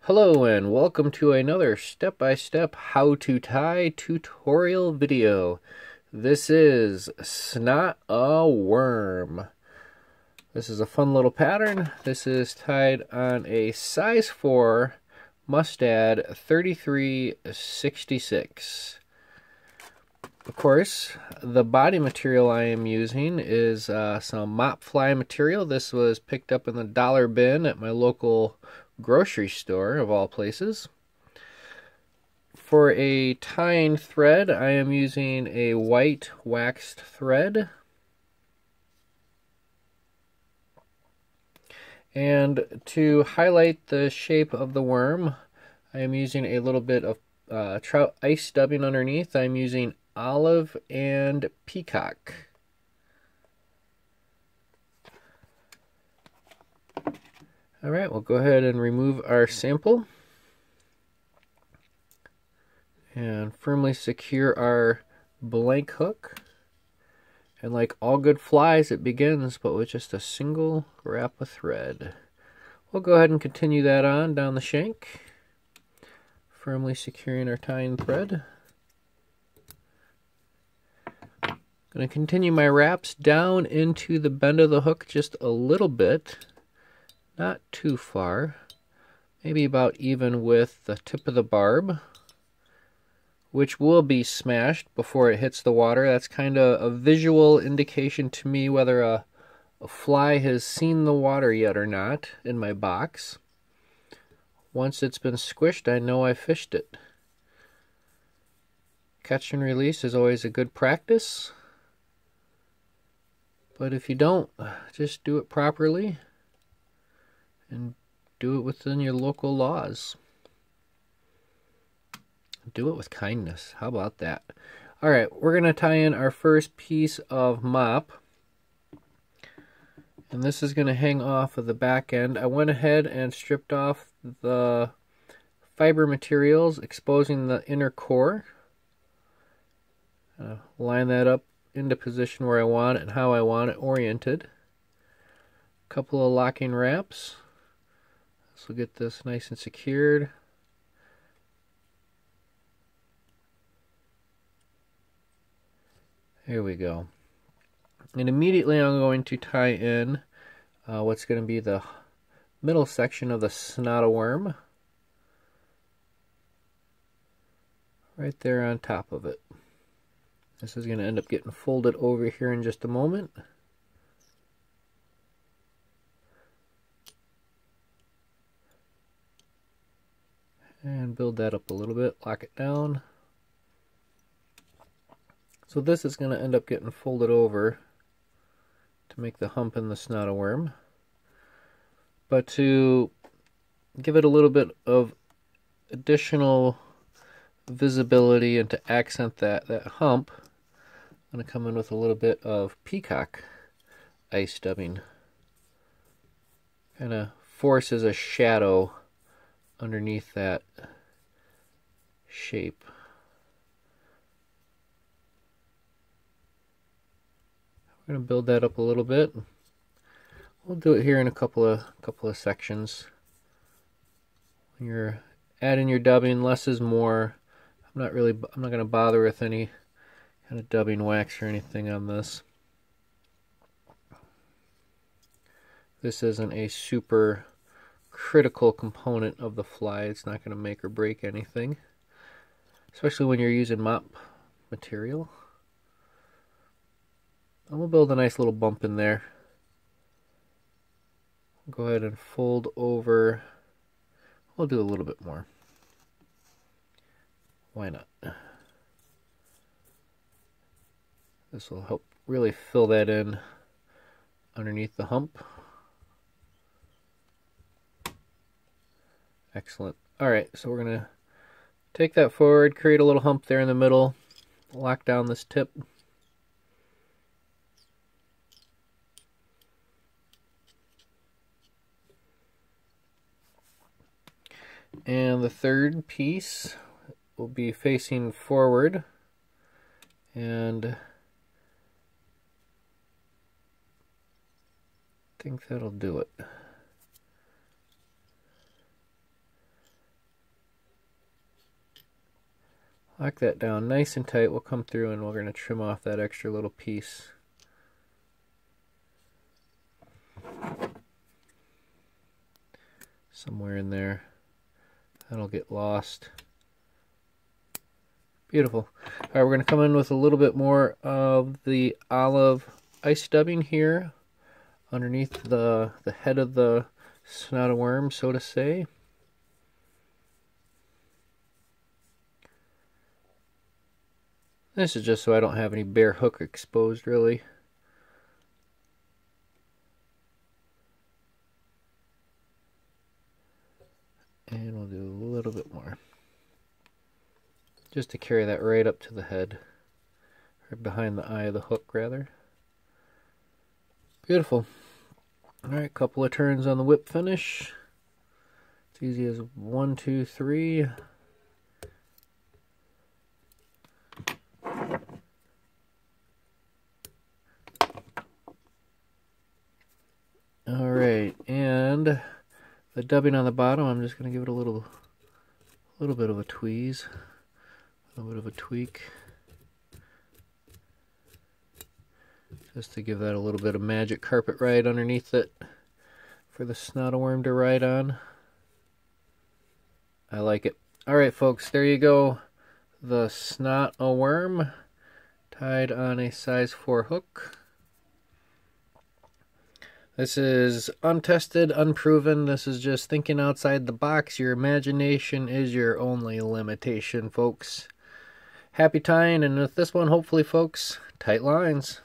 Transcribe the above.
Hello and welcome to another step-by-step how to tie tutorial video. This is Snot-a-worm. This is a fun little pattern. This is tied on a size 4 Mustad 3366. Of course, the body material I am using is some mop fly material. This was picked up in the dollar bin at my local grocery store, of all places. For a tying thread, I am using a white waxed thread. And to highlight the shape of the worm, I am using a little bit of trout ice dubbing underneath. I'm using olive and peacock. Alright, we'll go ahead and remove our sample and firmly secure our blank hook. And like all good flies, it begins but with just a single wrap of thread. We'll go ahead and continue that on down the shank, firmly securing our tying thread. Going to continue my wraps down into the bend of the hook just a little bit, not too far, maybe about even with the tip of the barb, which will be smashed before it hits the water. That's kind of a visual indication to me whether a fly has seen the water yet or not in my box. Once it's been squished, I know I fished it. Catch and release is always a good practice. But if you don't, just do it properly and do it within your local laws. Do it with kindness. How about that? Alright, we're going to tie in our first piece of mop. And this is going to hang off of the back end. I went ahead and stripped off the fiber materials, exposing the inner core. Line that up into position where I want it and how I want it oriented. A couple of locking wraps. This will get this nice and secured. Here we go. And immediately I'm going to tie in what's going to be the middle section of the Snot-a-worm. Right there on top of it. This is going to end up getting folded over here in just a moment. And build that up a little bit, lock it down. So this is going to end up getting folded over to make the hump in the Snot-a-worm. But to give it a little bit of additional visibility and to accent that hump, I'm going to come in with a little bit of peacock ice dubbing. Kind of forces a shadow underneath that shape. We're going to build that up a little bit. We'll do it here in a couple of sections. When you're adding your dubbing, less is more. I'm not going to bother with any kind of dubbing wax or anything on this. This isn't a super critical component of the fly. It's not going to make or break anything, especially when you're using mop material. And we'll build a nice little bump in there. Go ahead and fold over. We'll do a little bit more. Why not? This will help really fill that in underneath the hump. Excellent. Alright, so we're going to take that forward, create a little hump there in the middle, lock down this tip. And the third piece will be facing forward, and I think that'll do it. Lock that down nice and tight. We'll come through and we're going to trim off that extra little piece. Somewhere in there. That'll get lost. Beautiful. Alright, we're going to come in with a little bit more of the olive ice dubbing here underneath the head of the Snot-a-worm, so to say. This is just so I don't have any bare hook exposed, really. And we'll do a little bit more. Just to carry that right up to the head. Or behind the eye of the hook, rather. Beautiful. Alright, couple of turns on the whip finish. It's easy as 1, 2, 3. Alright, and the dubbing on the bottom, I'm just going to give it a little bit of a tweeze. A little bit of a tweak. Just to give that a little bit of magic carpet ride underneath it for the Snot-a-worm to ride on. I like it. Alright folks, there you go. The Snot-a-worm tied on a size 4 hook. This is untested, unproven. This is just thinking outside the box. Your imagination is your only limitation, folks. Happy tying, and with this one, hopefully, folks, tight lines.